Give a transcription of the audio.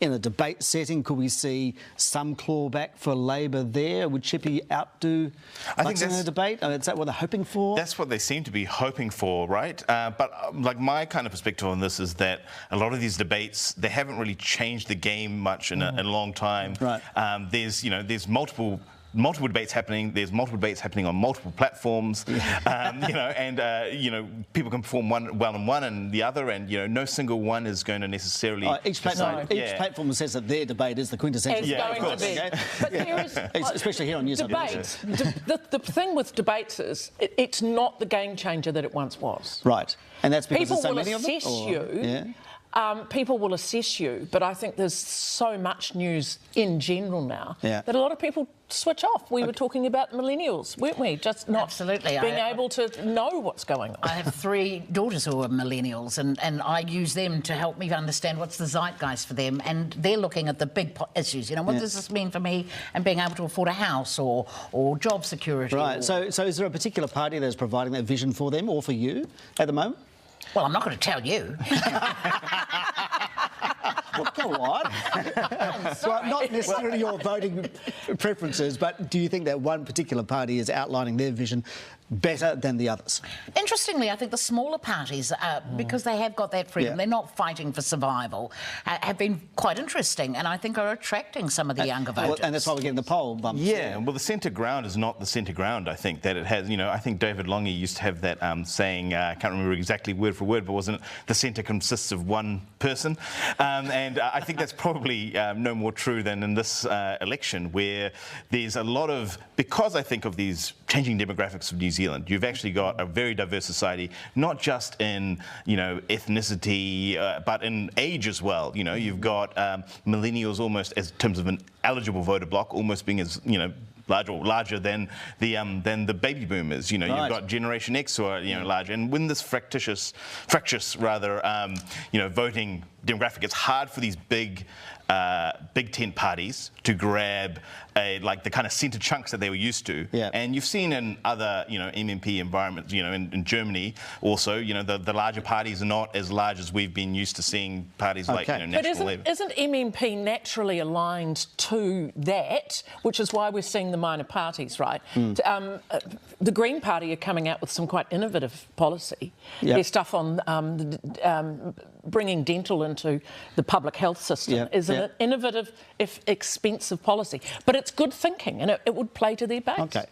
in a debate setting, could we see some clawback for Labor there? Would Chippy outdo Luxon in a debate? Is that what they're hoping for? That's what they seem to be hoping for, right? But like my kind of perspective on this is that a lot of these debates, they haven't really changed the game much in a long time. Right. There's multiple debates happening. There's multiple debates happening on multiple platforms. People can perform well on one and the other, and no single one is going to necessarily. Each platform says that their debate is the quintessential. It's going to be. Okay? But there is, especially here on New South Wales. The thing with debates is it's not the game changer that it once was. Right, and that's because people there's so many of them. People will assess you, but I think there's so much news in general now that a lot of people switch off. We were talking about millennials, weren't we? Just not being able to know what's going on. I have 3 daughters who are millennials, and I use them to help me understand what's the zeitgeist for them, and they're looking at the big issues. What does this mean for me and being able to afford a house or job security? Right, so is there a particular party that's providing that vision for them or for you at the moment? Well, I'm not going to tell you. Well, go on. Well, not necessarily your voting preferences, but do you think that one particular party is outlining their vision better than the others? Interestingly, I think the smaller parties, because they have got that freedom, they're not fighting for survival, have been quite interesting, and I think are attracting some of the younger voters. Well, and that's why we're getting the poll bumps. Yeah, well, the centre ground is not the centre ground, I think, that it has. I think David Longy used to have that saying, I can't remember exactly word for word, but wasn't it, the centre consists of one person? And I think that's probably no more true than in this election, where there's a lot of, because I think of these changing demographics of New Zealand, you've actually got a very diverse society, not just in ethnicity, but in age as well. You've got millennials almost as in terms of an eligible voter block, almost being as larger than the baby boomers. You've got Generation X who are larger, and when this fractious voting demographic, it's hard for these big tent parties to grab the kind of centre chunks that they were used to. Yeah. And you've seen in other MMP environments, in Germany also, the larger parties are not as large as we've been used to seeing parties like National Labour. But isn't MMP naturally aligned to that, which is why we're seeing the minor parties, right? The Green Party are coming out with some quite innovative policy. Their stuff on bringing dental into the public health system is an innovative, if expensive policy. But it's good thinking, and it would play to their base. Okay.